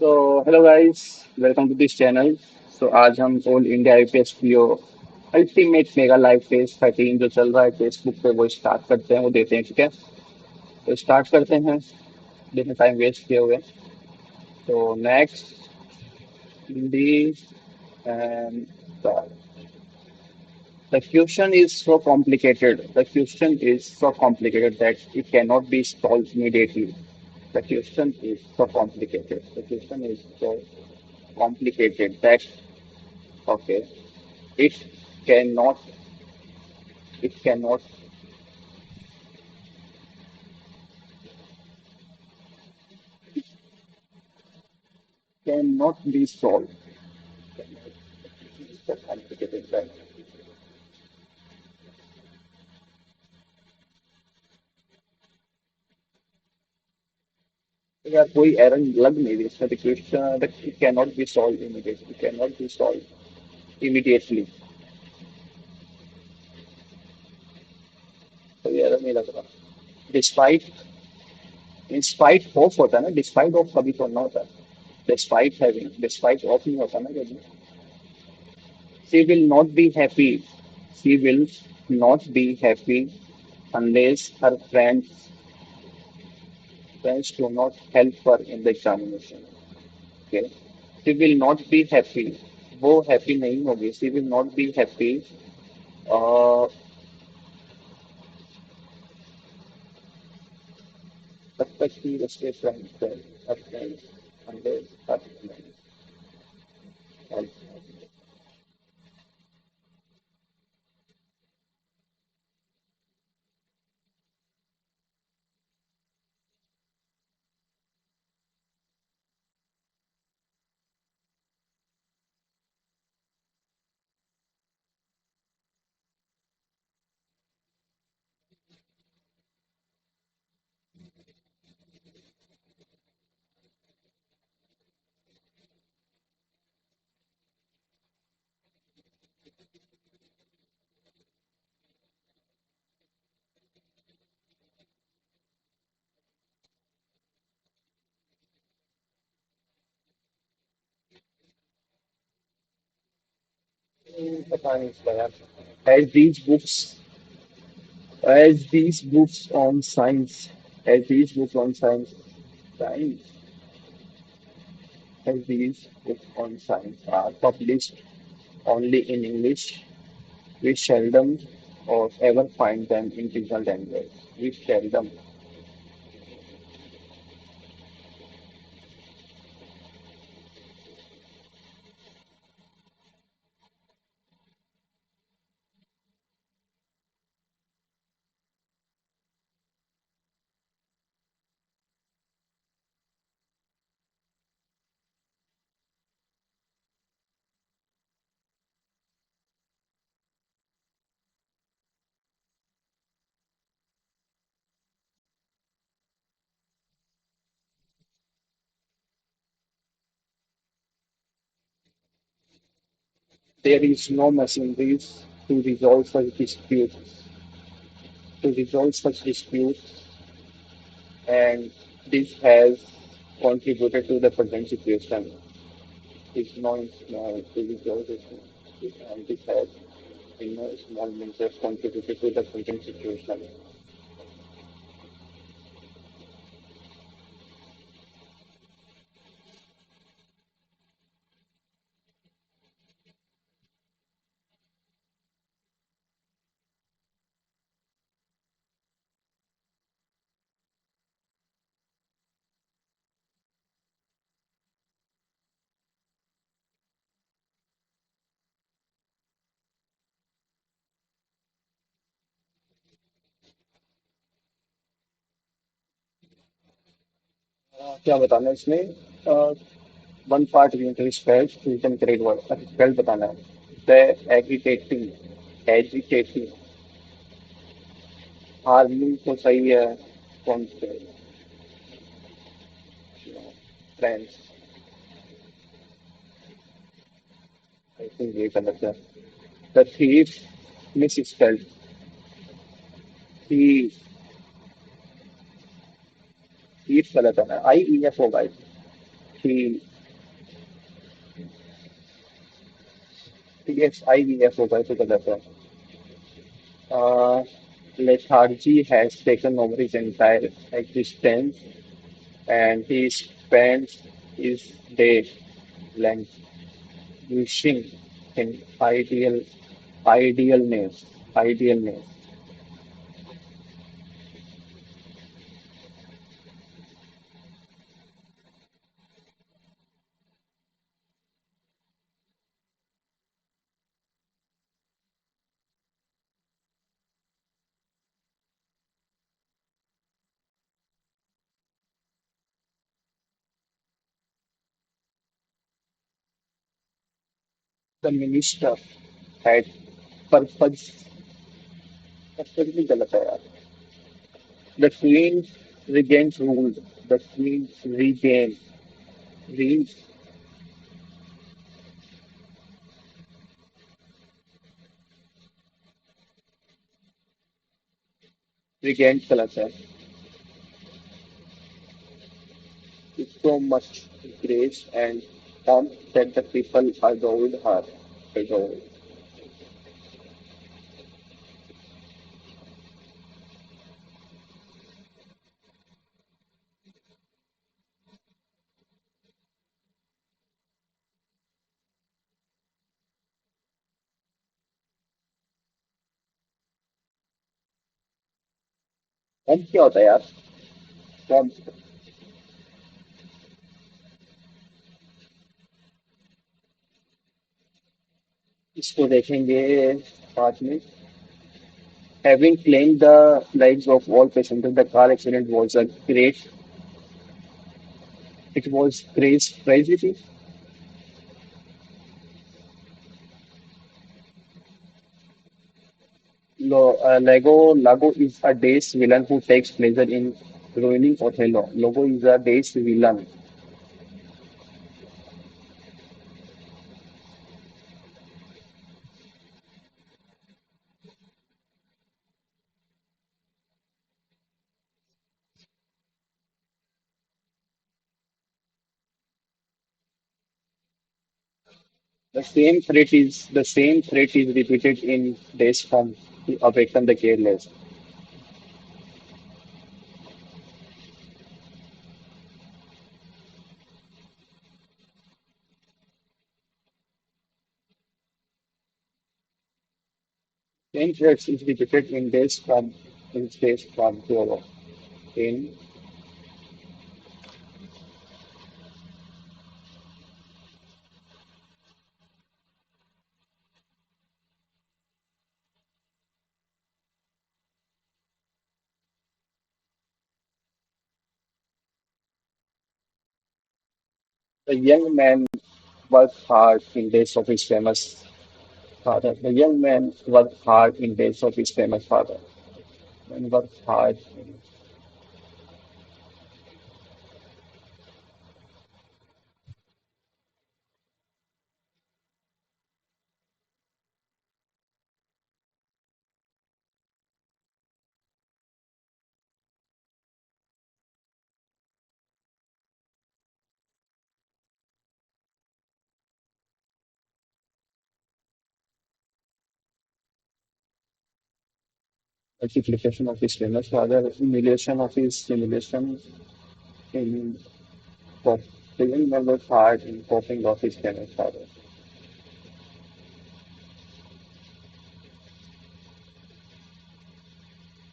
तो hello guys, welcome to this channel. तो आज हम all India IPS PO ultimate mega live test 13 जो चल रहा है फेसबुक पे वो स्टार्ट करते हैं, वो देते हैं। ठीक है, तो स्टार्ट करते हैं बिना टाइम वेस्ट किए हुए। तो next Hindi and the question is so complicated. The question is so complicated that it cannot be solved immediately. The question is so complicated. The question is so complicated that okay, it cannot it cannot be solved. It's so complicated that यार कोई error लग नहीं रही इसमें। The question that it cannot be solved immediately. It cannot be solved immediately. कोई error नहीं लग रहा। Despite इंस्पाइट ऑफ होता है ना, डिस्पाइट ऑफ कभी तो ना होता है। डिस्पाइट हैविंग, डिस्पाइट ऑफ नहीं होता ना कभी। She will not be happy, she will not be happy unless her friends do not help her in the examination. Okay, she will not be happy, वो हैप्पी नहीं होगी। She will not be happy तब तक कि उसके friends हर friends unless her friends help her. पता नहीं इसका यार। As these books as these books on science, as these books on science, as these books on science are published only in English, we seldom or ever find them in digital language. We seldom. There is no machineries to resolve such disputes. To resolve such disputes, and this has contributed to the present situation. Is no to resolve this, and this has small measures contributed to the present situation. क्या बताना है इसमें? One part unit spelled written correct word spelled बताना है। The agitating, agitating harmony तो सही है। कौन से फ्रेंड्स, आई थिंक ये गलत है। द थीफ मिस स्पेल्ड, थी थीफ गलत है ना, आई ई एफ होगा। थी Yes, IVF होगा तो गलत है. Uh, lethargy has taken over his entire existence, and he spends his day length wishing in idealness, idealness. The minister had purpose. Absolutely गलत है यार. The queen regains rule. The queen re, regained गलत है. With so much grace and warmth that the people adored her. Adored. Warmth क्या होता है यार? Warmth. इसको देखेंगे बाद में. Having claimed the lives of all passengers, the car accident was a great. It was great tragedy. Lago is a day's villain who takes pleasure in ruining Othello. Logo is a day's villain. The same threat is repeated in days from to awaken the careless. Same threats is repeated in days from to awaken. In the young man worked hard in days of his famous father. The young man worked hard in days of his famous father. And worked hard. Multiplication of his famous father, humiliation in pop. The young man worked hard in coping of his famous father.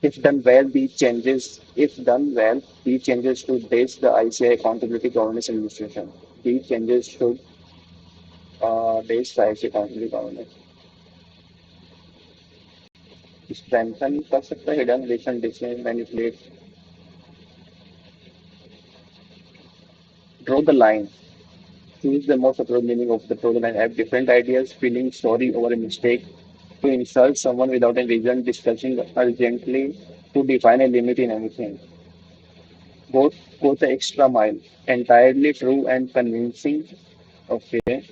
If done well, these changes should base the ICI accountability governance administration. These changes should base the ICI accountability governance. Strengthen कर सकता है hidden relation decision manipulate. Draw the line. Choose the most appropriate meaning of the draw the line. Have different ideas, feeling sorry over a mistake, to insult someone without a reason, discussing urgently, to define a limit in anything. Go the extra mile. Entirely true and convincing. Okay.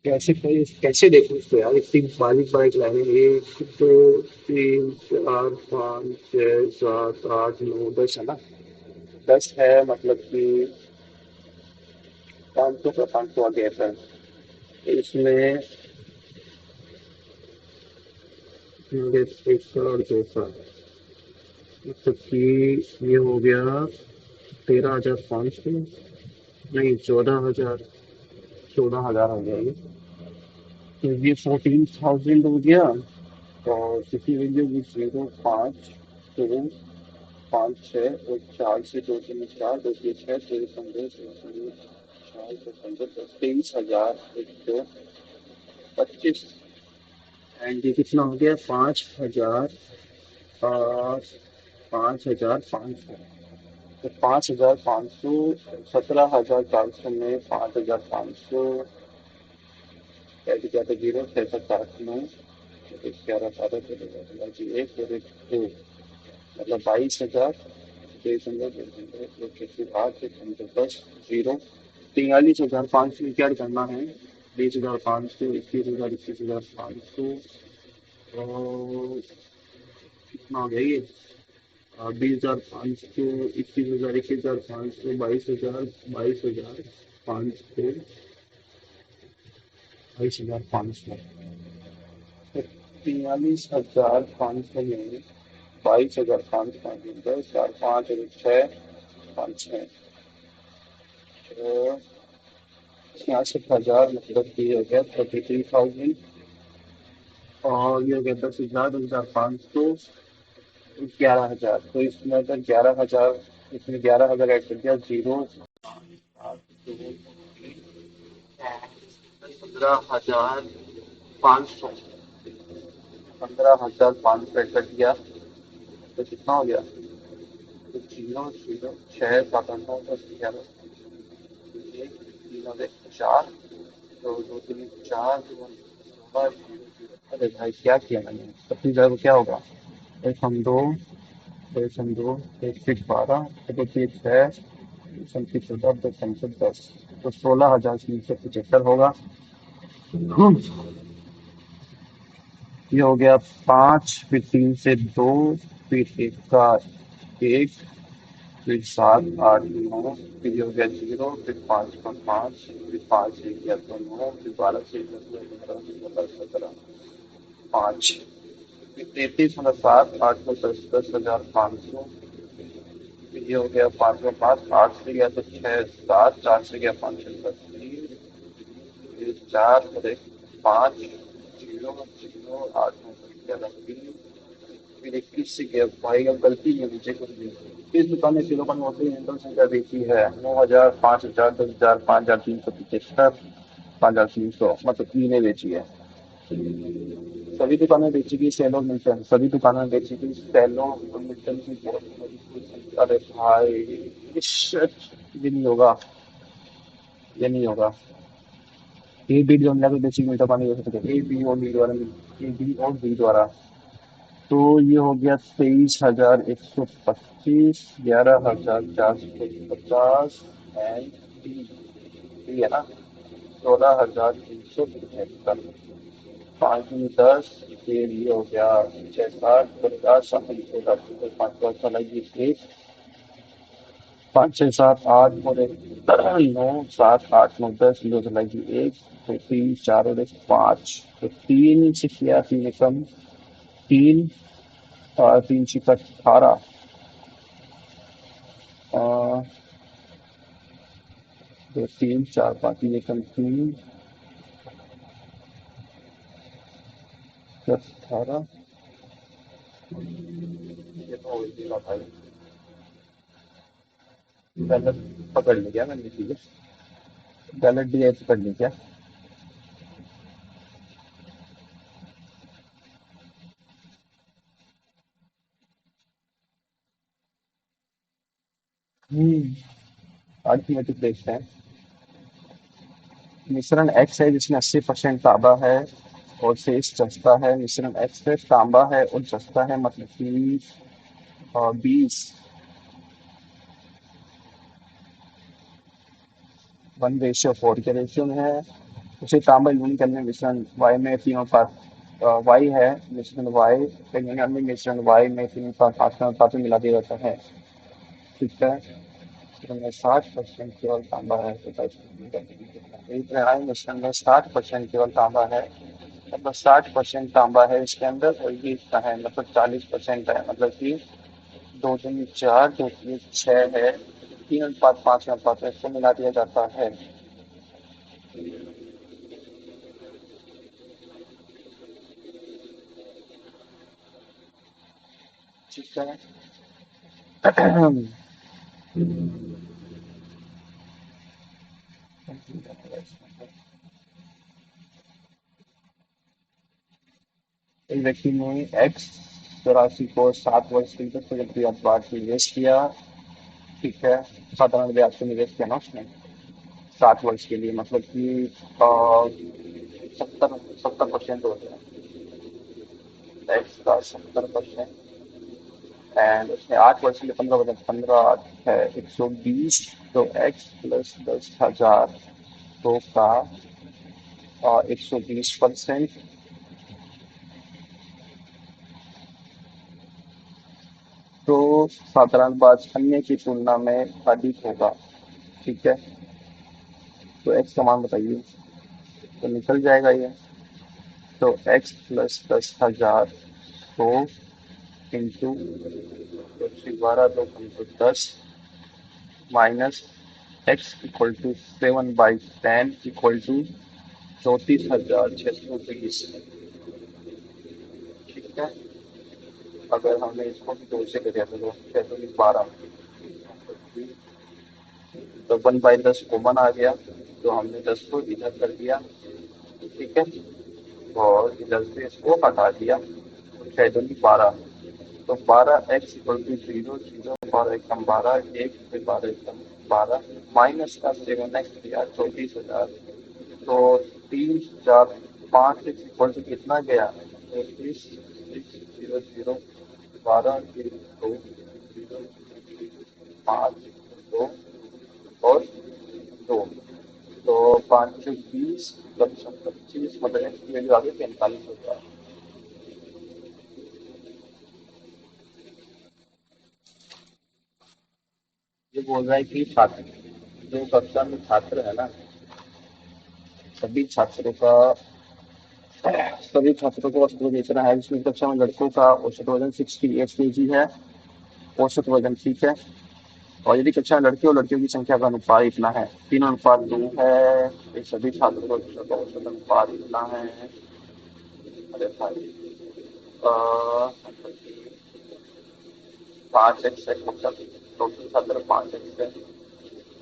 कैसे देखूं इसको यार, इतनी बारीक बारीक लाइनें, एक दो तीन चार पाँच छह सात आठ नौ दस है ना। 10 है मतलब कि 500 का 500 आ गया था इसमें। एक करोड़ 200, मतलब कि ये हो गया 13,500, नहीं 14,000 हो गया ये। तो ये 14,000 हो गया। और किसी वैल्यू भी 0, 5, 2, 5, 6 और 4 से 2, 3, 4, 2, 3, 6, 13, 15, 16, 17, 18, 19, 20, 23,125। एंड ये कितना हो गया? 5,000, 5,000 500। तो 5,500, 17,400 में 5,500 कैसे क्या था? 0, 6, 7, 8, 9, 11, 12, 13, 14, 1 और 1, 2, मतलब 22,000। 23,000, 23,000, 108, 110, 0, 43,500 क्या करना है? 20,500, 21,000, 21,500 और कितना हो गया ये? 20,500, 21,000, 21,500, 22,000, 22,500, 22,500। 43,500 में 22,500, 10, 4, 5 और 6, 5, 6, तो 66,000, मतलब कि ये हो गया 33,000। और ये हो गया 10,000, 10,500, 11,000। तो इसमें अगर 11,000, इसमें 11,000 ऐड कर दिया, 15,500, 15,500 ऐड कर दिया तो कितना हो गया? तो 0, 0, 6, 7, 8, 9, 10, 11, एक, 3 और 1, 4, 2, 2, 3, 4, अरे भाई क्या किया मैंने? 25,000 को क्या होगा? एक हम दो, एक हम दो, एक फिर 12, दो तीन 6, 37, 10, 10, तो 16,375 होगा। ये हो गया 5, फिर 3 से 2, फिर 1 का 1, फिर 7, 8, 9, फिर ये हो गया 0, फिर 5 का 5, फिर 5 से गया तो 9, फिर 12 से गया तो 11, 12, 17, 5, फिर 33 मतलब 7, 8 में 10, 10,500, फिर ये हो गया 5 में 5, 8 से गया तो 6, 7, 4 से गया 5, 6, 10, 3, फिर 4 और 1, 5, 0, 0, 8 में 11, 3, फिर 21 से गया भाई, अब गलती नहीं है मुझे कुछ भी। इस दुकान ने सिलोपन मोटी हैंडल संख्या बेची है 9,000, 5,000, 10,000, 5,375, 5,300, मतलब तीन बेची है। सभी दुकानें बेचेगी सेलो मिल्टन, सभी दुकानें बेचेगी सेलो मिल्टन की बहुत बड़ी। अरे भाई शिट, ये नहीं होगा, ये नहीं होगा। ए बी जो अंदर बेचेगी मीठा पानी हो सकता है, ए बी और बी द्वारा, ए बी और बी द्वारा। तो ये हो गया 23,125, 11,450 एंड डी है ना, 16,375। 5 में 10, फिर ये हो गया 6, 7, 50, 7, 5 को अच्छा लगी एक, 5, 6, 7, 8 और एक 9, 7, 8, 9, 10 लो लगी एक, तो 3, 4 और एक 5, तो 3 से किया, 3 कम, 3, 3 छिका 18, 2, 3, 4, 5, 3 एकम 3 प्लस 18, ये तो हो ही गया भाई। गलत पकड़ लिया मैंने चीजें, गलत डी पकड़ ली क्या? अर्थमेटिक देखते हैं। मिश्रण एक्स है जिसमें 80% तांबा है और शेष जस्ता है। मिश्रण एक्स में तांबा है और जस्ता है, मतलब कि 20, 1:4 के रेशियो में है। उसे तांबा यूं करने मिश्रण वाई में तीनों पास वाई है मिश्रण वाई अन्य मिश्रण वाई में तीनों पास में मिला दिया जाता है। ठीक है, इसमें 60% केवल तांबा है तो एक प्रणाली मिश्रण में 60% केवल तांबा है, मतलब 60% तांबा है इसके अंदर और ये इतना है मतलब 40% है, मतलब कि दो दूनी चार दो तीन छह है, तीन अनुपात पांच अनुपात में इसको मिला दिया जाता है। ठीक है। एक व्यक्ति ने एक्स राशि को 7 वर्ष के लिए प्रगति बाद निवेश किया। ठीक है, साधारण ब्याज पे निवेश किया ना उसने 7 वर्ष के लिए, मतलब कि 70% हो गया एक्स का 70%। एंड उसने 8 वर्ष के लिए 15 है 120, तो एक्स प्लस 10,000 तो का 120%। तो साधारण ब्याज अन्य की तुलना में अधिक होगा। ठीक है, तो एक्स का मान बताइए, तो निकल जाएगा ये। तो एक्स प्लस 10,000 को into 12 2 10 minus X equal to 7/10 equal to 34,620। ठीक है, अगर हमने इसको भी दो से करिए तो 612, तो 1/10 कॉमन आ गया, तो हमने 10 को इधर कर दिया। ठीक है, और इधर से इसको हटा दिया, तो 6 दूनी 12, तो 12 x इक्वल टू 0 0 12 एक फिर 12 माइनस का 7x दिया 34,000, तो 3 4 5 इक्वल टू कितना गया 34 6 0 0 12 के 2 0 5 2 और 2, तो 5 20 25 मतलब एक्स की वैल्यू आ गई 45,000। ये बोल रहा है कि छात्र जो कक्षा में छात्र है ना, सभी छात्रों का सभी छात्रों को औसत वजन इतना है, जिसमें कक्षा में लड़कों का औसत वजन 68 kg है, औसत वजन। ठीक है, और यदि कक्षा में लड़के और लड़कियों की संख्या का अनुपात इतना है 3:2 है, तो सभी छात्रों का औसत अनुपात इतना है। अरे भाई, 5x है, मतलब टोटल छात्र 5x है,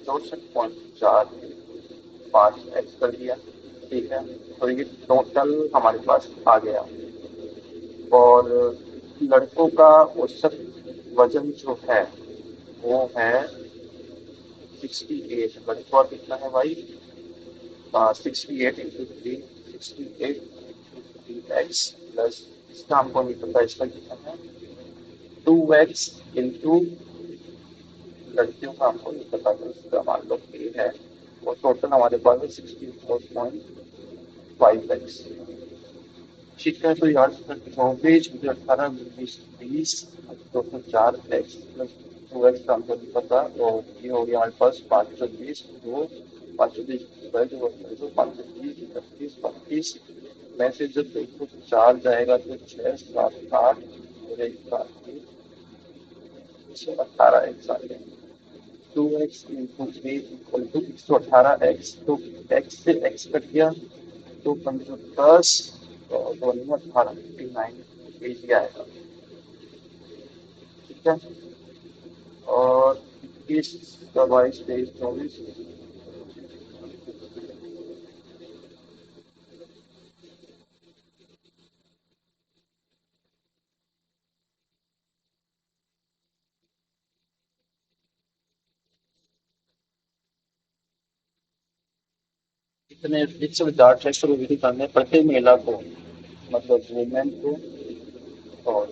64.45x कर दिया। ठीक है, तो ये टोटल हमारे पास आ गया। और लड़कों का औसत वजन जो है वो है 68, लड़कों का कितना है भाई 68 इंटू 3, 68 एक्स प्लस इसका हमको नहीं पता इसका कितना है 2x इंटू लड़कियों का हमको नहीं पता, तो इसका मान लो ए है, और टोटल हमारे पास है 64.5x। ठीक है, तो यार 24 18 20 204x प्लस 2x का हमको नहीं पता, और ये हो गया हमारे पास 520 दो 520 520 31 32 में से जब देखो 4 जाएगा तो 6 7 8 और एक का 118x आ गया। 2x into 3 equal to 118x, तो x से x कट गया, तो 1510 और 2 18 59 आएगा। ठीक है, और 21 22 23 24 इतने इस विद्यार्थी को विधि करने प्रत्येक महिला को, मतलब वुमेन को और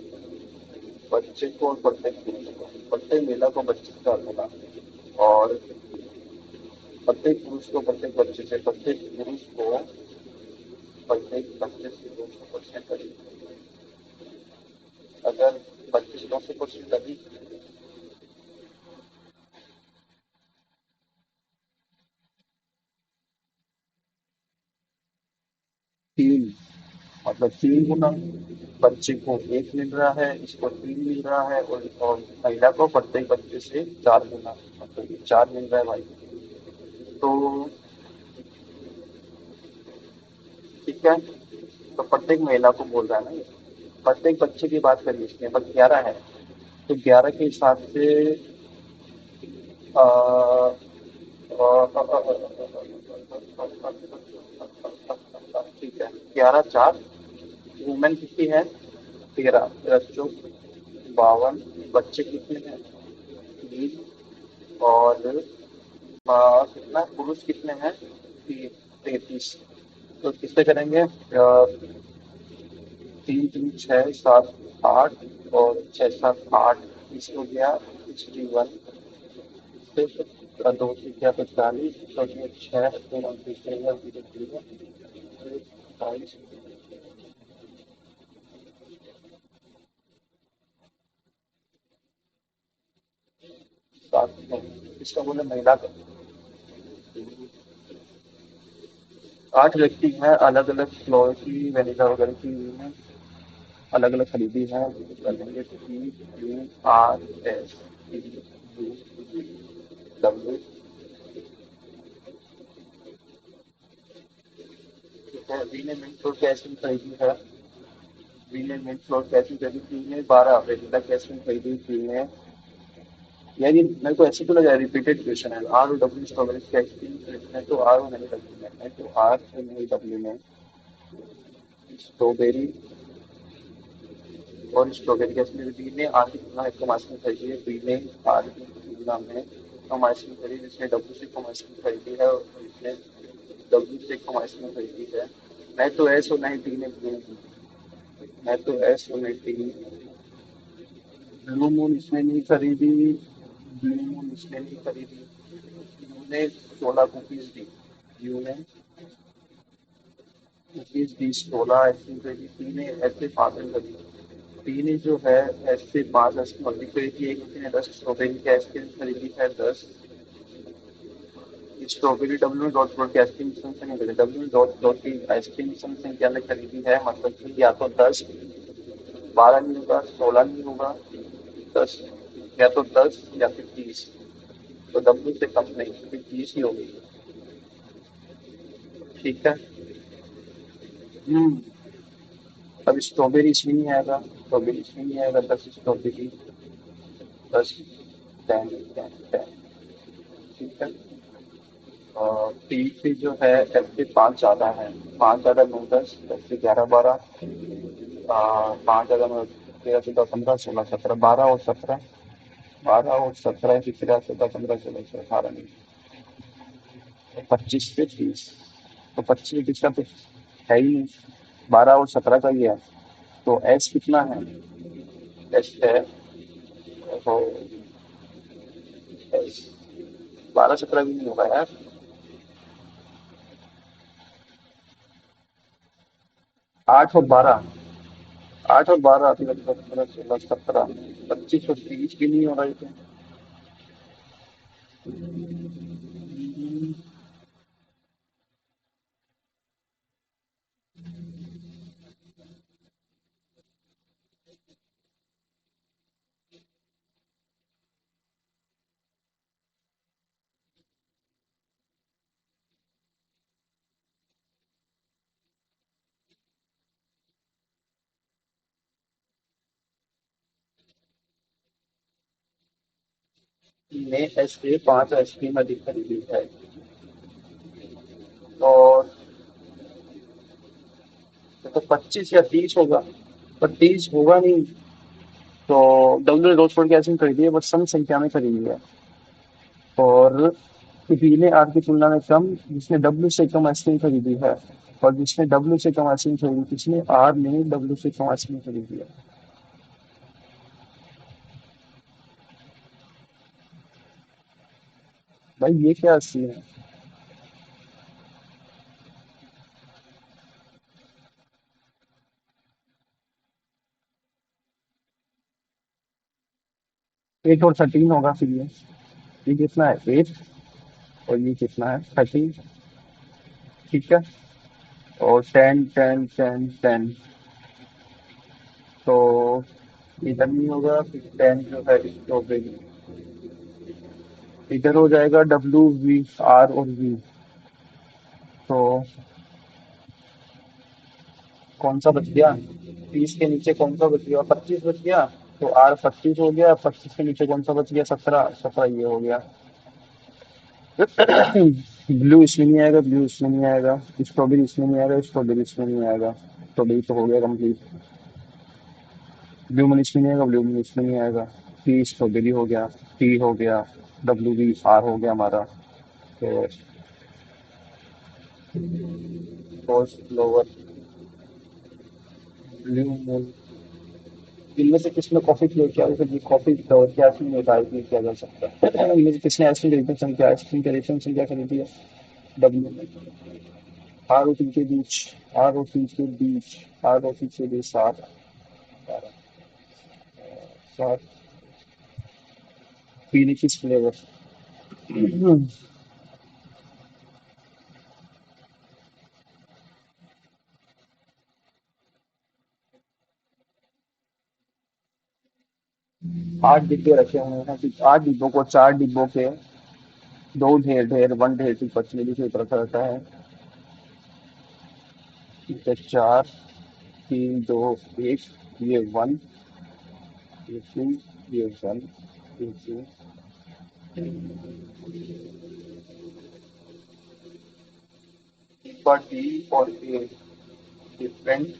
बच्चे को और प्रत्येक महिला को 25,000 होगा। और प्रत्येक पुरुष को प्रत्येक बच्चे से 200% अधिक, अगर बच्चे से 200% अधिक। तीन, मतलब 3 गुना। बच्चे को एक मिल रहा है, इसको 3 मिल रहा है, और महिला को प्रत्येक बच्चे से 4 गुना, मतलब 4 मिल रहा है भाई। तो ठीक है, तो प्रत्येक महिला को बोल रहा है ना ये। प्रत्येक बच्चे की बात करिए, इसमें बस 11 है, तो 11 के हिसाब से अ, ठीक है, 11 4, वुमेन कितनी है? 13, 52, बच्चे कितने हैं? 20, और कितना, पुरुष कितने हैं? 33। तो किससे करेंगे? 3 3 6 7 8, और 6 7 8, इस हो गया 61। फिर 2 से 45, और ये 6, फिर 0 0 0, 22, 7, इसका बोले महिला का। 8 व्यक्ति हैं, अलग अलग फ्लोर की वेनिला वगैरह की हैं, अलग अलग खरीदी है, करेंगे P Q R S T U W. ठीक है, वी ने मिंट फ्लोर कैसे खरीदी है? वी ने मिंट फ्लोर कैसे खरीदी? पी ने 12, वेनिला कैसे खरीदी? पी ने, यार ये मेरे को ऐसे तो लगा रिपीटेड क्वेश्चन है। आर और डब्ल्यू स्ट्रॉबेरी की आइसक्रीम में, तो आर और नहीं डब्ल्यू में, मैं तो आर और नहीं डब्ल्यू में। स्ट्रॉबेरी और स्ट्रॉबेरी के इसमें बी ने आर की तुलना में कम आइसक्रीम खरीदी है, बी ने आर की तुलना में कम आइसक्रीम खरीदी, जिसने डब्ल्यू से कम आइसक्रीम खरीदी है, और इसने डब्ल्यू से कम आइसक्रीम खरीदी है। मैं तो एस और नहीं टी ने ब्लू, मैं तो एस और नहीं टी। ब्लू मून इसने नहीं खरीदी, ब्लू मून इसने नहीं खरीदी। यू ने 16 कुकीज दी, यू ने कुकीज दी, 16 आइसक्रीम खरीदी। टी ने ऐसे 5 खरीदी। टी ने जो है ऐसे 5 आइसक्रीम अधिक खरीदी। एक व्यक्ति ने 10 स्ट्रॉबेरी की आइसक्रीम खरीदी है, 10 स्ट्रॉबेरी। डब्ल्यू डॉट डॉट की आइसक्रीम मिश्रण से नहीं खरीदी, डब्ल्यू डॉट डॉट की आइसक्रीम मिश्रण संख्या ने खरीदी है, मतलब कि या तो 10, 12 नहीं होगा, 16 नहीं होगा, 10, या तो 10 या फिर 30। तो डब्ल्यू से कम नहीं, फिर 30 ही होगी। ठीक है। हम्म। अब स्ट्रॉबेरी इसमें नहीं आएगा, स्ट्रॉबेरी इसमें नहीं आएगा, 10 स्ट्रॉबेरी, 10, 10 10 10। ठीक है। टी से जो है एफ से 5 ज्यादा है, 5 ज्यादा 9 10, 10 से 11 12, 5 ज्यादा 9, 13 14 15 16 17, 12 और 17, 12 और 17 है, 13 14 15 16 17 18 नहीं, 25 से 30। तो 25 से 30 का तो है ही नहीं, 12 और 17 का ही है। तो एस कितना है? एस है, तो एस 12 17 भी नहीं होगा यार। 8 और 12, 8 और 12, 13 14 15 16 17, 25 और 30 भी नहीं हो रहा है तो। ने एस से 5 आइसक्रीम अधिक खरीदी है, और तो 25 या 30 होगा, पर 30 होगा नहीं। तो डब्ल्यू रोचफोर्ड की आइसक्रीम खरीदी है, बस सम संख्या में खरीदी है, और बी ने आर की तुलना में कम, जिसने डब्ल्यू से कम आइसक्रीम खरीदी है, और जिसने डब्ल्यू से कम आइसक्रीम खरीदी, किसने? आर ने डब्ल्यू से कम आइसक्रीम खरीदी है। भाई ये क्या सीन है? एट और 13 होगा फिर ये कितना है? एट। और ये कितना है? 13। ठीक है। और 10 10 10 10। तो इधर नहीं होगा, फिर 10 जो है स्ट्रॉबेरी। इधर हो जाएगा डब्ल्यू वी आर और वी। तो कौन सा बच गया? 30 के नीचे कौन सा बच गया? 25 बच गया। तो आर 25 हो गया, 25 के नीचे कौन सा बच गया? 17। 17 ये हो गया। ब्लू इसमें नहीं आएगा, ब्लू इसमें नहीं आएगा। स्ट्रॉबेरी इसमें नहीं आएगा, स्ट्रॉबेरी इसमें नहीं आएगा। स्ट्रॉबेरी तो हो गया कंप्लीट। ब्लू मन इसमें नहीं आएगा, ब्लू मन इसमें नहीं आएगा। टी स्ट्रॉबेरी हो गया। टी हो गया। डब्ल्यू बी आर हो गया हमारा। तो फर्स्ट लोअर ब्लू मून। इनमें से किसने कॉफी फ्लेवर किया? जैसे कॉफी फ्लेवर की आइसक्रीम होता है, किया जा सकता है। इनमें से किसने आइसक्रीम रेटिंग किया? आइसक्रीम का रेटिंग संख्या खरीदी है? डब्ल्यू। आर ओ टी के बीच। आर ओ टी के बीच। आर ओ टी के बीच 7। 7। पीने किस फ्लेवर? आठ डिब्बे रखे हुए हैं, तो 8 डिब्बों को, 4 डिब्बों के दो ढेर ढेर, वन ढेर की पचमेली से रखा रहता है। ठीक है, 4 3 2 1। ये वन, ये टू, ये वन, ये टू। पर डी और ए डिफरेंट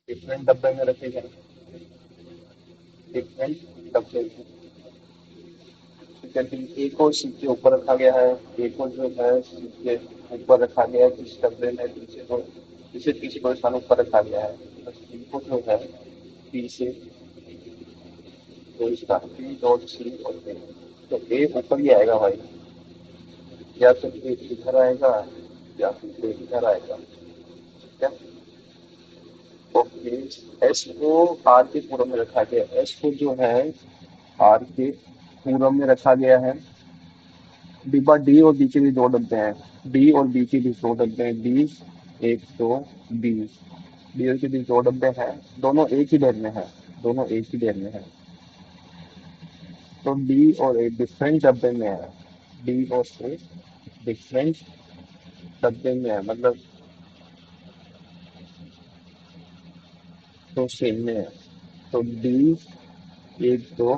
डिफरेंट डब्बे में रखे गए। डिफरेंट डब्बे में। ठीक है, फिर ए को सी के ऊपर रखा गया है। ए को जो है सी के ऊपर रखा गया है, इस डब्बे में पीछे को, इसे पीछे को स्थान ऊपर रखा गया है। बस सी को जो है पी से तो इसका पी डॉट सी और ए। तो ए ऊपर ही आएगा भाई। या तो ए इधर आएगा, या फिर ए इधर आएगा। ठीक है। ओके। एस को आर के पूरब में रखा गया है। एस को जो है आर के पूरब में रखा गया है। डिब्बा डी और बी के भी दो डब्बे हैं। डी और बी के भी दो डब्बे हैं। डी एक दो, बी। डी और के भी दो डब्बे हैं। दोनों एक ही ढेर में है। दोनों एक ही ढेर में है। तो डी और ए डिफरेंट डब्बे में है। डी और ए डिफरेंट डब्बे में है, मतलब तो सेम में है। तो डी एक दो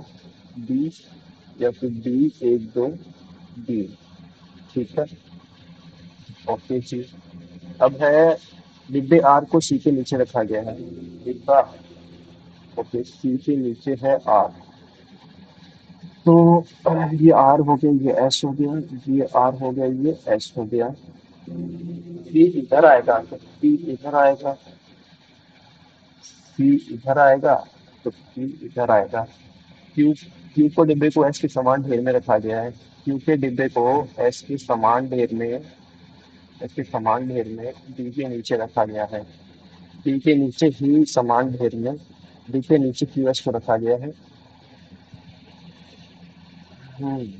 बी, या फिर डी एक दो बी। ठीक है। ओके जी। अब है डिब्बे आर को सी के नीचे रखा गया है। डिब्बा, ओके, सी के नीचे है आर। तो ये आर हो गया, ये एस हो गया। ये आर हो गया, ये एस हो गया। सी इधर आएगा, तो सी इधर आएगा। सी इधर आएगा, तो सी इधर आएगा। क्यू, क्यू को डिब्बे को एस के समान ढेर में रखा गया है। क्यू के डिब्बे को एस के समान ढेर में, एस के समान ढेर में डी के नीचे रखा गया है। डी के नीचे ही समान ढेर में डी के नीचे क्यू एस को रखा गया है। हम्म।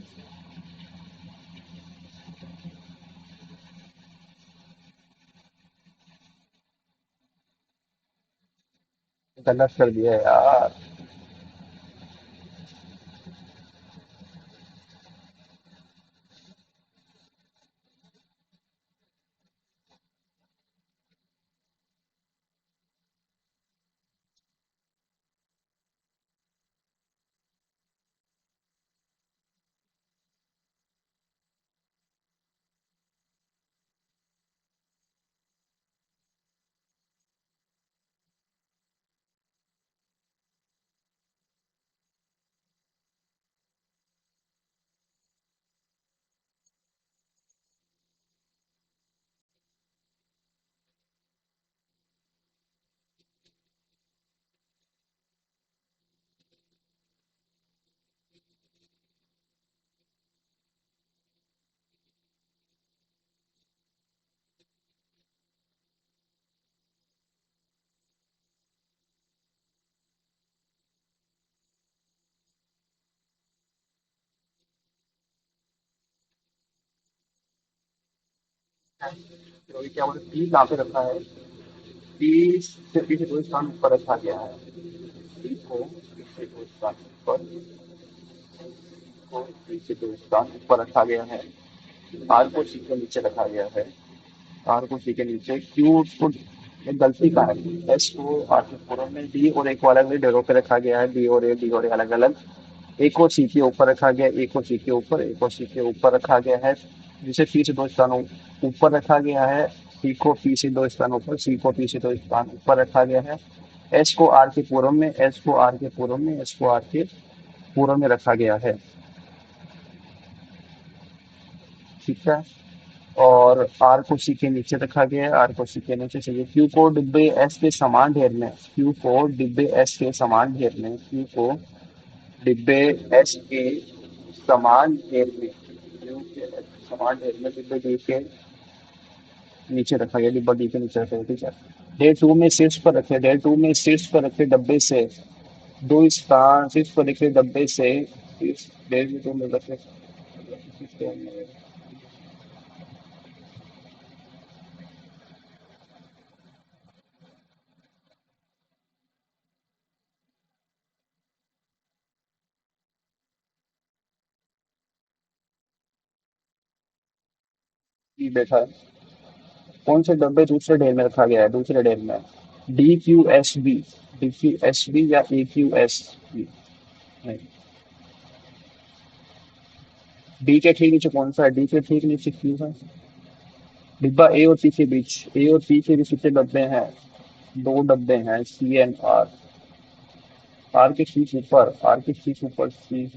गलत कर दिया है यार। तो ये क्या बोले पी कहाँ पे रखा है? पी से पी से दो स्थान ऊपर रखा गया है। पी को पी से दो स्थान ऊपर, को पी से दो स्थान ऊपर रखा गया है। आर को सी के नीचे रखा गया है। आर को सी के नीचे क्यू को, एक गलती का है। एस को आर के पूर्व में, डी और ए को अलग अलग डेरों पे रखा गया है। डी और ए अलग अलग। ए को सी के ऊपर रखा गया है, ए को सी के ऊपर, ए को सी के ऊपर रखा गया है। जिसे पी से दो स्थानों ऊपर रखा गया है। सी को पी से दो स्थान ऊपर, सी को पी से दो स्थान ऊपर रखा गया है। एस को आर के पूर्व में, एस को आर के पूर्व में, एस को आर के पूर्व में रखा गया है। ठीक है। और आर को सी के नीचे रखा गया है। आर को सी के नीचे चाहिए। क्यू को डिब्बे एस के समान ढेर में, क्यू को डिब्बे एस के समान ढेर में, क्यू को डिब्बे एस के समान ढेर में, क्यू के समान ढेर में डिब्बे डी के नीचे रखा गया, डिब्बा डी के नीचे रखा गया। ठीक है। डे टू में शीर्ष पर रखे, डे टू में शीर्ष पर रखे डब्बे से दो स्थान, शीर्ष पर रखे डब्बे से इस डे टू में रखे। बैठा है। कौन से डब्बे दूसरे ढेर में रखा गया है? दूसरे ढेर में D Q S B, D Q S B या ए क्यू एस बी? नहीं, डी के ठीक नीचे कौन सा है? डी के ठीक नीचे क्यू है। डिब्बा ए और सी के बीच, ए और सी के बीच कितने डब्बे हैं? दो डब्बे हैं, सी एंड आर। आर के ठीक ऊपर, आर के ठीक ऊपर सी।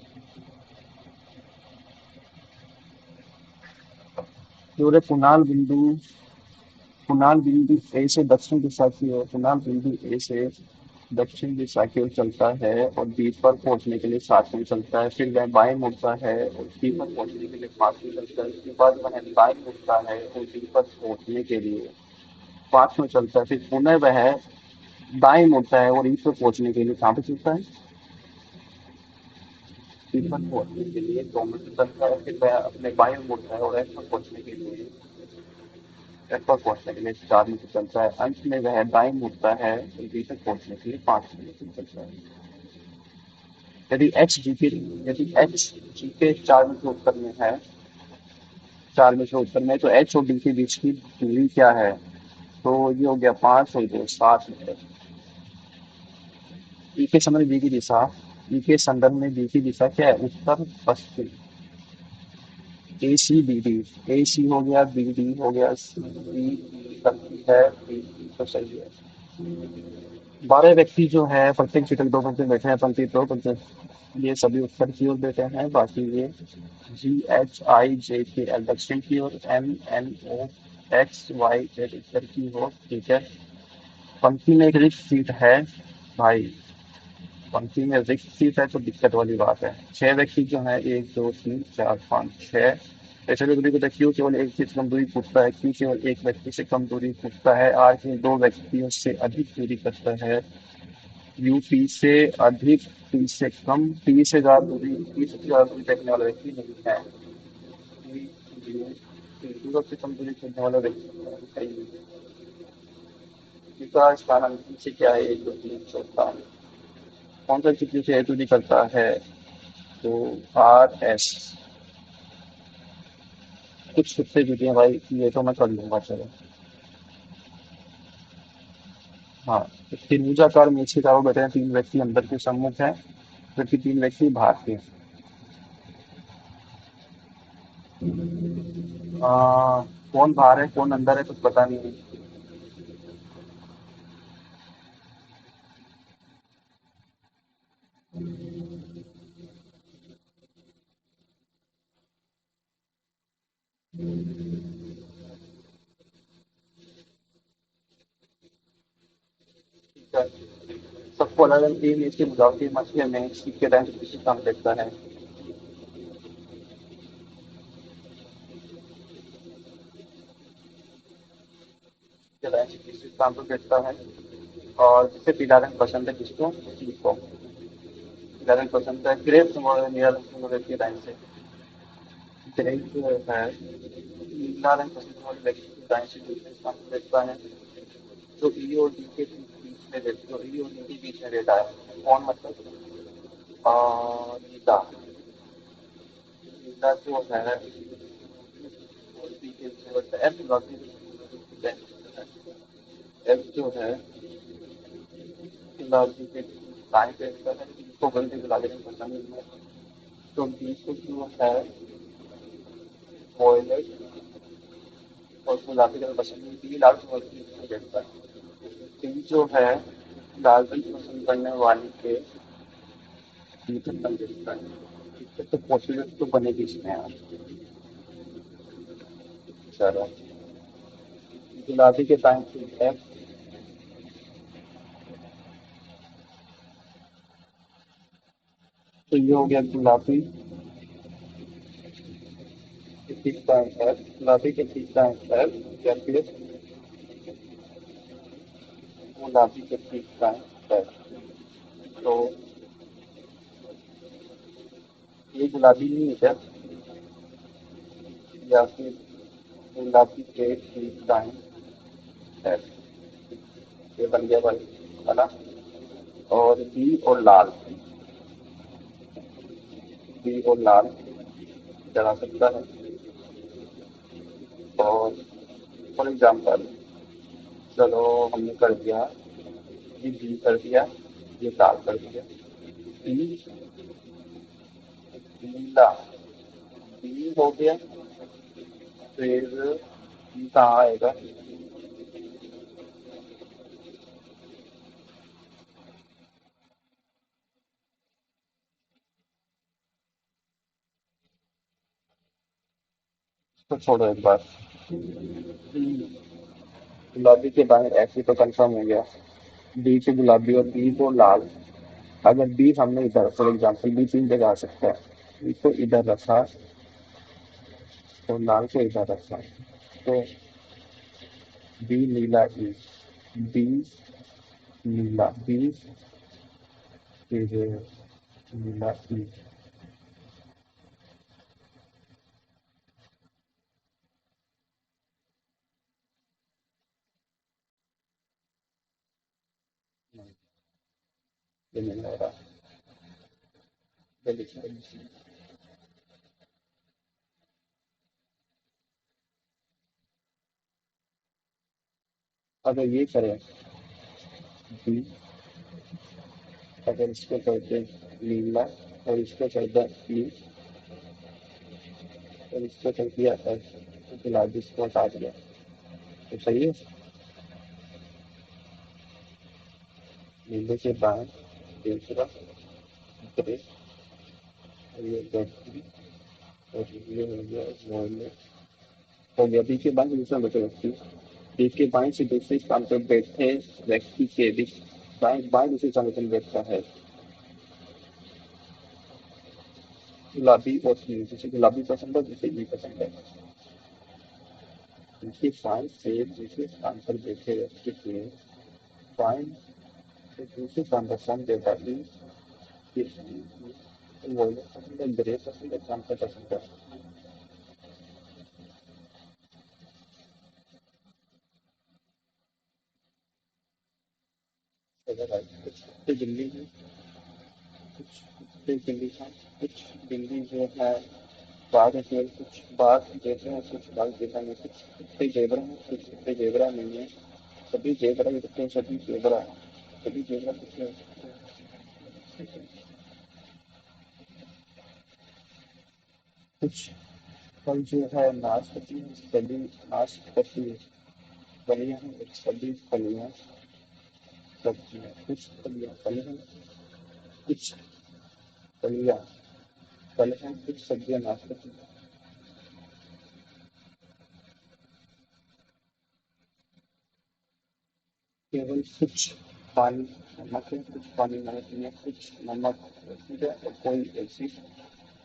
जो रे कुणाल बिंदु ए से दक्षिण दिशा की ओर, कुणाल बिंदु ए से दक्षिण दिशा की ओर चलता है और बी पर पहुंचने के लिए 7 में चलता है। फिर वह बाएं मुड़ता है और सी पर पहुंचने के लिए 5 में चलता है। उसके बाद वह बाएं मुड़ता है और डी पर पहुंचने के लिए 5 में चलता है। फिर पुनः वह दाएं मुड़ता है और ई पर पहुंचने के लिए कहाँ पे चलता है? सी पर पहुंचने के लिए 2 में चलता है। फिर वह अपने बाएं मुड़ता है और एफ पर पहुंचने के लिए, एफ पर पहुंचने के लिए 4 में चलता है। अंत में वह दाएं मुड़ता है और बी तक पहुंचने के लिए 5 में चलता है। यदि एच जी के, यदि एच जी के 4 मीटर उत्तर में है, 4 मीटर उत्तर में, तो एच और डी के बीच की दूरी क्या है? तो ये हो गया 5 और 2 7 मीटर। ई के संदर्भ में बी की दिशा, ई के संदर्भ में बी की दिशा क्या है? उत्तर पश्चिम। ए सी बी डी, ए सी हो गया, बी डी हो गया, सी डी करती है, बी डी तो सही है। 12 व्यक्ति जो है प्रत्येक सीट दो पंक्ति में बैठे हैं, पंक्ति दो पंक्ति, ये सभी उत्तर की ओर बैठे हैं। बाकी ये जी एच आई जे के एल दक्षिण की ओर, M N O X Y Z उत्तर की ओर। ठीक है। पंक्ति में एक रिक्त सीट है भाई, पंक्ति में रिक्त सीट है तो दिक्कत वाली बात है। 6 व्यक्ति जो है, 1 2 3 4 5 6, ऐसे भी दूरी को क्यू केवल एक से कम दूरी पूछता है, क्यू केवल एक व्यक्ति से कम दूरी पूछता है, आर के 2 व्यक्तियों से अधिक दूरी करता है, यू पी से अधिक, पी से कम, पी से ज्यादा दूरी, पी से ज्यादा दूरी तकने वाला व्यक्ति नहीं है। पी, यू, पी से कम दूरी करने वाला व्यक्ति है ही। इसका स्थानांतरण से क्या है? 1 2 3 4 5। कौन सा चित्र से हेतु निकलता है? तो आर एस। कुछ छुट्टे जुटे हैं भाई, ये तो मैं कर लूंगा चलो। हाँ, तो त्रिभुजाकार में छह चारों बैठे हैं, 3 व्यक्ति अंदर के सम्मुख है, जबकि 3 व्यक्ति बाहर के। कौन बाहर है कौन अंदर है कुछ पता नहीं है। ठीक है। सबको अलग अलग टीम इसकी बुझावटी मछली में सीख के टाइम किसी काम देखता है। के टाइम किसी काम को देखता है। और जिसे पीला रंग पसंद है किसको? किसी को पीला रंग पसंद है। ग्रेप्स नीला रंग रहती है टाइम से। ग्रेप जो है नीला रंग पसंद वाले व्यक्ति को दाएं से दूसरे स्थान पर बैठता है। जो ई और डी के बीच में जो ई और डी के बीच में रहता है कौन, मतलब नीला। नीला जो है और बी के बीच में बैठता है, एफ एफ जो है गुलाबी के दाएं पे रहता है, इसको गलती गुलाबी रंग पसंद नहीं है। तो बी को जो है वॉयलेट और गुलाबी रंग पसंद नहीं, बी लाल कलर की रहता है। सी जो है लाल रंग पसंद करने वाले के रहता है। ठीक है, तो पॉपुलर तो बनेगी इसमें यार। चलो, गुलाबी के दाएं पे है, तो ये हो गया गुलाबी के ठीक दाएं है, गुलाबी के ठीक दाएं है, या फिर गुलाबी के ठीक दाएं है। तो ये गुलाबी नहीं है क्या, या फिर गुलाबी के ठीक दाएं है। ये बन गया भाई, है ना। और बी और लाल, बी और लाल चला सकता है। और फॉर एग्जाम्पल, चलो हमने कर दिया, ये बी कर दिया, ये लाल कर दिया। बी नीला, बी हो गया, फिर बी कहाँ आएगा। तो छोड़ो एक बार, गुलाबी के बाहर ऐसे तो कंफर्म हो गया, बी से गुलाबी और बी को लाल। अगर बी हमने इधर, फॉर एग्जाम्पल बी तीन जगह आ सकता है, बी को इधर रखा तो लाल को इधर रखा, तो बी नीला ई, बी नीला बी, फिर नीला ई। ये नहीं लग रहा, ये लिखा है। अगर ये करें बी, अगर इसको करते नीला और इसको करता ई और इसको कर दिया एफ, तो गुलाबी इसको हटा दिया, तो सही है। नीले के बाद दूसरा ग्रे, और ये गर्मी, और ये हो गया वॉयलेट, हो गया। बी के बाद दूसरा बचे व्यक्ति, बी के बाएं से दूसरे स्थान पर बैठे व्यक्ति के भी बाएं बाएं दूसरे स्थान पर बैठता है गुलाबी और नीले, जिसे गुलाबी पसंद है जिसे भी पसंद है। उनके बाएं से दूसरे स्थान पर बैठे व्यक्ति के बाएं से दूसरे स्थान पर स्थान देता है, वॉयलेट पसंद है, ग्रे पसंद है, ट्रांसफर पसंद है। कुछ कुत्ते बिल्ली हैं, कुछ कुत्ते बिल्ली हैं, कुछ बिल्ली जो है बाघ है, कुछ बाघ जैसे हैं, कुछ बाघ जैसा नहीं, कुछ कुत्ते जेबरा हैं, कुछ कुत्ते जेबरा नहीं है। सभी जेबरा के कुत्ते हैं, सभी जेबरा हैं, सभी जेबरा कुत्ते हैं। कुछ फल जो है नाशपाती है, सभी नाशपाती फलियां हैं, और सभी फलियां सब्जियां। कुछ फलियां फल हैं, कुछ फलियां फल हैं, कुछ सब्जियां नाशपाती हैं। केवल कुछ पानी नमक है, कुछ पानी नमक नहीं है, कुछ नमक ठीक है, और कोई ऐसी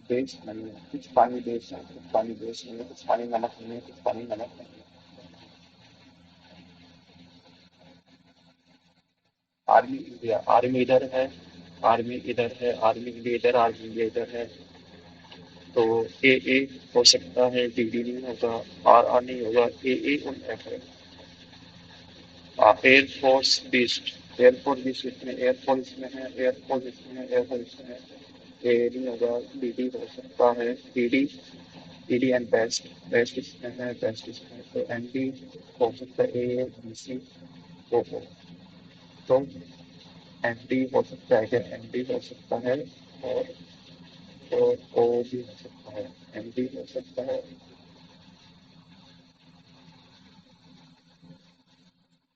बेस नहीं है। कुछ पानी बेस है, कुछ पानी बेस नहीं है, कुछ पानी नमक नहीं है, कुछ पानी नमक नहीं है। आर्मी इंडिया, आर्मी इधर है, आर्मी इधर है, आर्मी इंडिया इधर, आर्मी इंडिया इधर है। तो ए हो सकता है, डी नहीं होगा, आर नहीं होगा, ए और एफ है। एयरफोर्स बीस्ट, एयरफोर्स बीस्ट इसमें, एयरफोर्स इसमें है, एयरफोर्स इसमें है, एयरफोर्स इसमें है। ए नहीं होगा, डी हो सकता है, डी एंड बेस्ट, बेस्ट इसमें है, बेस्ट इसमें है, तो एन डी हो सकता है, ए बी सी ओ हो। तो एन डी हो सकता है, क्या एन डी हो सकता है, और ओ भी हो सकता है, एन डी हो सकता है।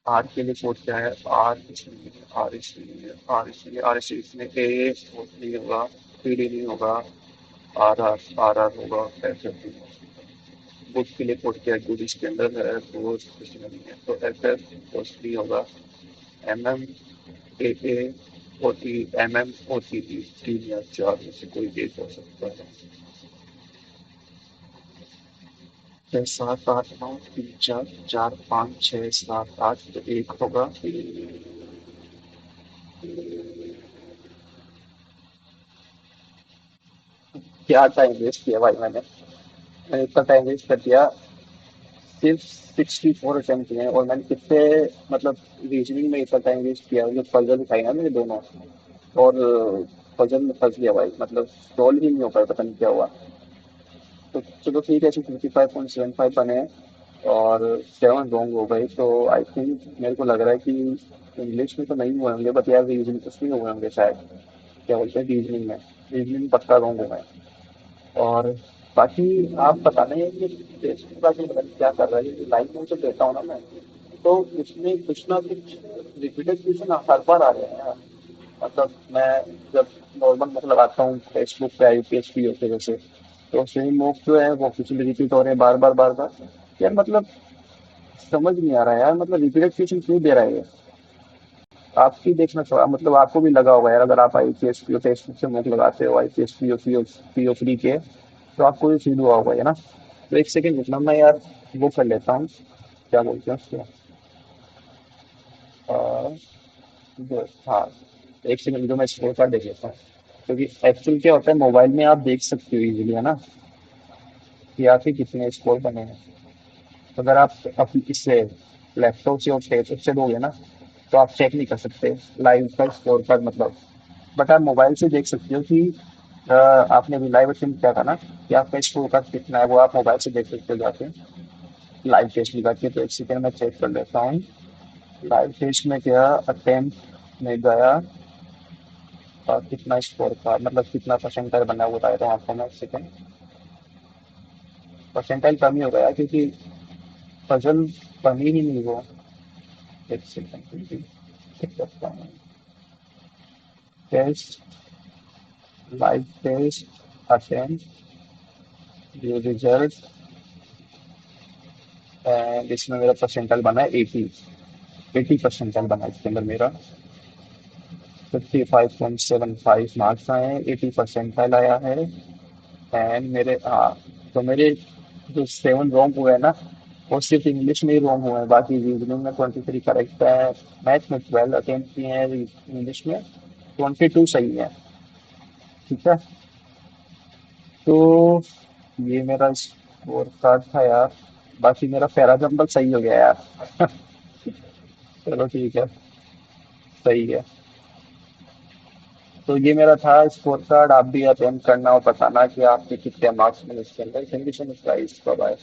आर के लिए कोड क्या है, आर इसलिए, आर इसलिए इसमें ए नहीं होगा, पी डी नहीं होगा, आर आर होगा, ऐसे भी। बुक के लिए कोड क्या है, गुड इसके अंदर है, तो इसमें नहीं है, तो एफ एफ कुछ नहीं होगा। M M A O T, M M O T T, तीन या चार में से कोई एक हो सकता है। छः सात आठ नौ तीन चार, चार पाँच छः सात आठ, तो एक होगा। क्या टाइम वेस्ट किया भाई मैंने इतना टाइम वेस्ट कर दिया। सिर्फ 64 अटेम्प्ट किए हैं और मैंने कितने, मतलब रीजनिंग में इतना टाइम वेस्ट किया, जो पजल उठाई ना मेरे दोनों, और पजल में फंस गया भाई, मतलब सॉल्व ही नहीं हो पाया, पता नहीं क्या हुआ। तो चलो ठीक है, 55.75 बने हैं और 7 रॉन्ग हो गए, तो आई थिंक मेरे को लग रहा है कि इंग्लिश में तो नहीं हुए होंगे, बट यार रीजनिंग उसमें हुए होंगे शायद। क्या बोलते हैं, रीजनिंग में, रीजनिंग पक्का रॉन्ग हुआ है। और बाकी आप पता नहीं है कि फेसबुक का जो पता नहीं क्या कर रहा है, ये लाइव में जो देता हूँ ना मैं, तो उसमें कुछ ना कुछ रिपीटेड क्वेश्चन हर बार आ रहे हैं यार। मतलब मैं जब नॉर्मल मतलब आता हूँ फेसबुक पे यूपीएसपी होते वैसे, तो सेम मूव जो है वो कुछ भी रिपीट हो रहे हैं बार बार बार बार। यार मतलब समझ नहीं आ रहा है यार, मतलब रिपीटेड क्वेश्चन क्यों दे रहा है ये। आप भी देखना चाहिए, मतलब आपको भी लगा होगा यार, अगर आप आईपीएस पीओ फेसबुक से मूव लगाते हो, IPS PO PO PO free के, तो आपको भी फील हुआ होगा, है ना। तो एक सेकंड रुकना, मैं यार वो कर लेता हूँ, क्या बोलते हैं उसको, हाँ, एक सेकंड जो मैं स्कोर कार्ड देख लेता हूँ। क्योंकि एक्चुअल क्या होता है, मोबाइल में आप देख सकते हो इजीली, है ना, कि आपके कितने स्कोर बने हैं। तो अगर आप अपनी इससे लैपटॉप से और टैबलेट से दोगे ना, तो आप चेक नहीं कर सकते लाइव का स्कोर कार्ड, मतलब। बट आप मोबाइल से देख सकते हो कि आपने अभी लाइव अटेंड किया था ना, कि आपका स्कोर कार्ड कितना है, वो आप मोबाइल से देख सकते हो जाके, लाइव टेस्ट लगा के। तो एक सेकंड में चेक कर लेता हूँ। लाइव टेस्ट में गया, अटेम्प्ट में गया, और कितना स्कोर का मतलब कितना परसेंटाइल बना वो बताया था आपको मैं, एक सेकंड। परसेंटाइल कम ही हो गया क्योंकि पजल बनी ही नहीं वो। एक सेकंड चेक करता हूँ। टेस्ट, लाइव टेस्ट, अटेम्प्ट, ये रिजल्ट, एंड इसमें मेरा परसेंटाइल बना है 80, 80 परसेंटाइल बना है इसके अंदर मेरा। 55.75 मार्क्स आए हैं, 80 परसेंटाइल आया है। एंड मेरे, हाँ, तो मेरे जो 7 रॉन्ग हुए हैं ना, वो सिर्फ इंग्लिश में ही रॉन्ग हुए हैं, बाकी रीजनिंग में 23 करेक्ट है, मैथ में 12 अटेम्प्ट किए हैं, इंग्लिश में 22 सही है। ठीक है, तो ये मेरा स्कोर कार्ड था यार। बाकी मेरा पैराजम्बल सही हो गया यार। चलो ठीक है, सही है। तो ये मेरा था स्कोर कार्ड, आप भी अटेम्प्ट करना और बताना कि आपके कितने मार्क्स मिले इसके अंदर। Thank you so much guys, bye bye.